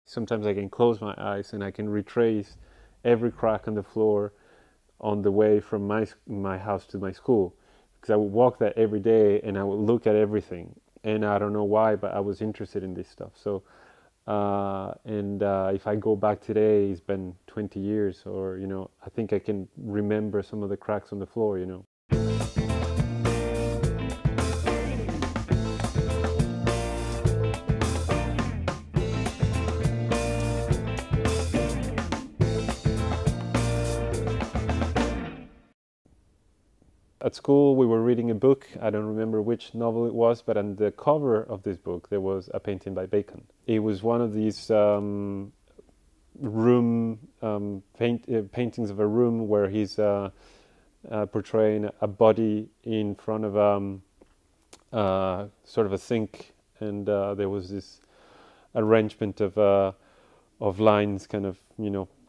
Sometimes I can close my eyes and I can retrace every crack on the floor on the way from my house to my school, because I would walk that every day and I would look at everything, and I don't know why, but I was interested in this stuff. So if I go back today, it's been 20 years, or I think I can remember some of the cracks on the floor. At school, we were reading a book. I don't remember which novel it was, but on the cover of this book, there was a painting by Bacon. It was one of these paintings of a room where he's portraying a body in front of sort of a sink, and there was this arrangement of lines, kind of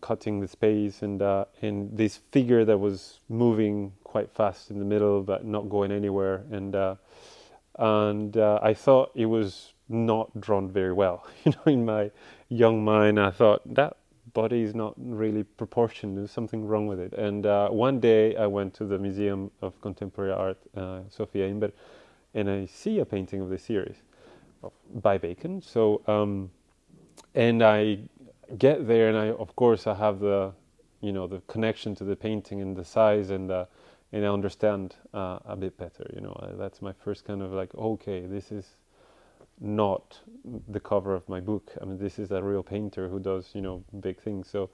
cutting the space, and this figure that was moving quite fast in the middle but not going anywhere, and I thought it was not drawn very well. In my young mind, I thought that body is not really proportioned. There's something wrong with it. And one day I went to the Museum of Contemporary Art, Sofia, Imber, and I see a painting of the series by Bacon. So and I get there, and of course I have the the connection to the painting and the size, and I understand a bit better. That's my first kind of like, okay, this is not the cover of my book. I mean, this is a real painter who does big things. So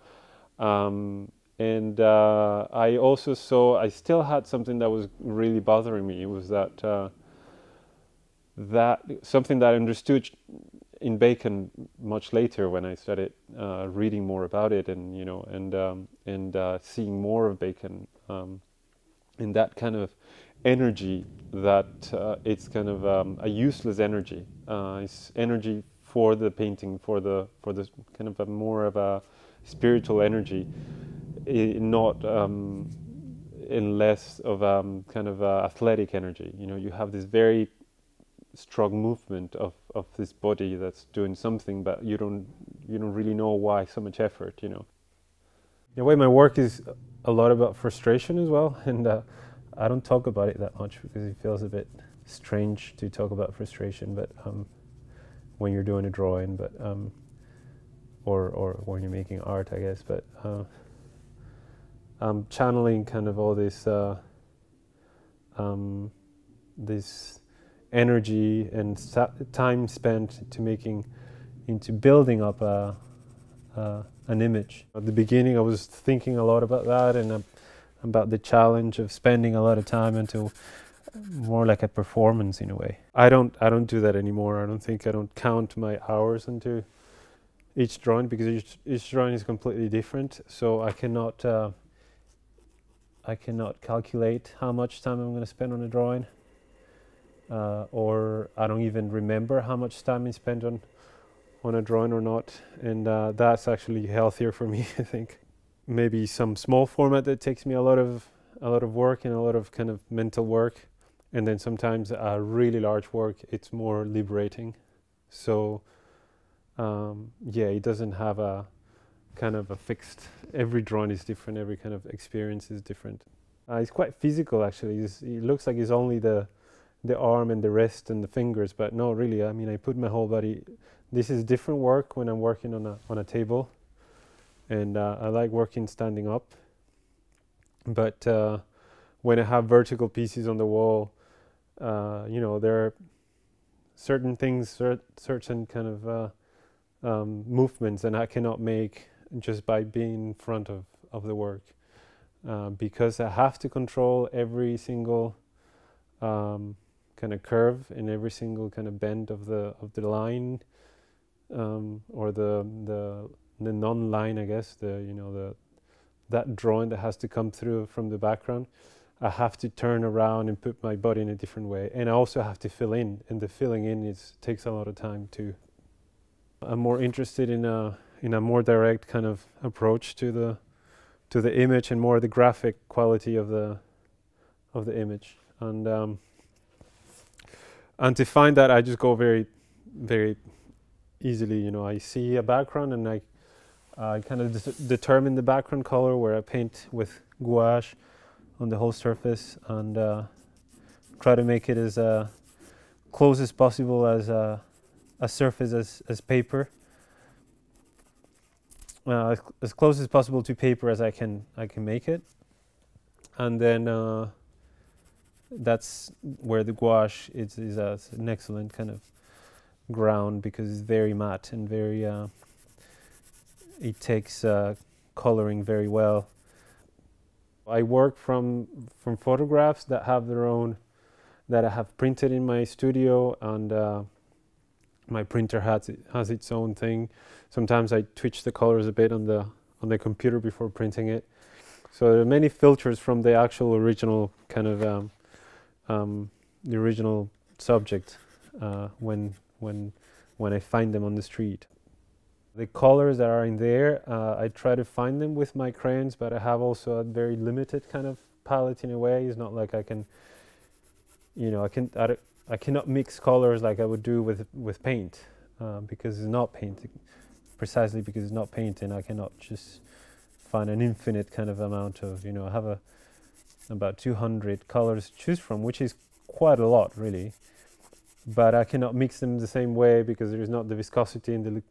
I also saw, I still had something that was really bothering me. It was that something that I understood in Bacon much later when I started reading more about it, and seeing more of Bacon, in that kind of energy that it's kind of a useless energy. It's energy for the painting, for the kind of more of a spiritual energy, not in less of kind of athletic energy. You have this very strong movement of this body that's doing something, but you don't really know why so much effort. In a way, my work is a lot about frustration as well, and I don't talk about it that much because it feels a bit strange to talk about frustration, but when you're doing a drawing, but or when you're making art, I guess. But I'm channeling kind of all this this energy and time spent into building up an image. At the beginning, I was thinking a lot about that, and about the challenge of spending a lot of time into more like a performance in a way. I don't do that anymore. I don't count my hours into each drawing, because each drawing is completely different. So I cannot calculate how much time I'm going to spend on a drawing. Or I don't even remember how much time I spent on a drawing or not, and that's actually healthier for me, I think. Maybe some small format that takes me a lot of work and a lot of kind of mental work, and then sometimes a really large work, it's more liberating. So it doesn't have a kind of a fixed, every drawing is different, every kind of experience is different. It's quite physical actually. It looks like it's only the arm and the wrist and the fingers, but no, really, I mean, I put my whole body. This is different work when I'm working on a table, and I like working standing up, but when I have vertical pieces on the wall, there are certain things, certain kind of movements, and I cannot make just by being in front of the work, because I have to control every single kind of curve in every single kind of bend of the line, or the non-line, I guess, that drawing that has to come through from the background. I have to turn around and put my body in a different way, and I also have to fill in, and the filling in takes a lot of time too. I'm more interested in a more direct kind of approach to the image, and more the graphic quality of the image, and to find that, I just go very, very easily. You know, I see a background and I kind of determine the background color where I paint with gouache on the whole surface, and try to make it as close as possible as a surface as paper, as close as possible to paper as I can make it. And then that's where the gouache is an excellent kind of ground, because it's very matte and very it takes coloring very well. I work from photographs that have their own, that I have printed in my studio, and my printer has its own thing. Sometimes I twitch the colors a bit on the computer before printing it. So there are many filters from the actual original kind of the original subject when I find them on the street. The colors that are in there, I try to find them with my crayons, but I have also a very limited kind of palette in a way. It's not like I can, you know, I cannot mix colors like I would do with paint, because it's not painting. Precisely because it's not painting, I cannot just find an infinite kind of amount of, you know, I have about 200 colors to choose from, which is quite a lot really, but I cannot mix them the same way because there is not the viscosity in the, you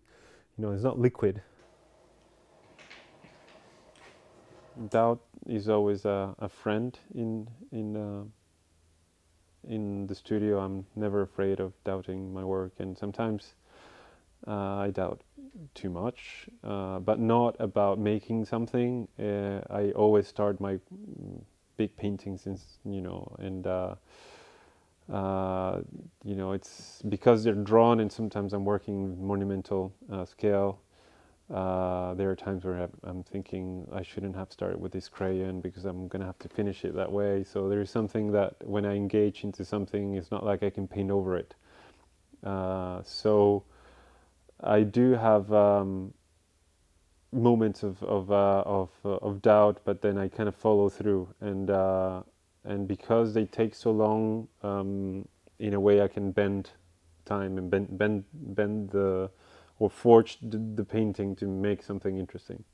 know, it's not liquid. Doubt is always a friend in the studio. I'm never afraid of doubting my work, and sometimes I doubt too much, but not about making something. I always start my big paintings, you know, and you know, it's because they're drawn, and sometimes I'm working monumental scale. There are times where I'm thinking I shouldn't have started with this crayon because I'm gonna have to finish it that way. So there is something that when I engage into something, it's not like I can paint over it. So I do have moments of doubt, but then I kind of follow through, and because they take so long, in a way I can bend time and bend the, or forge the painting to make something interesting.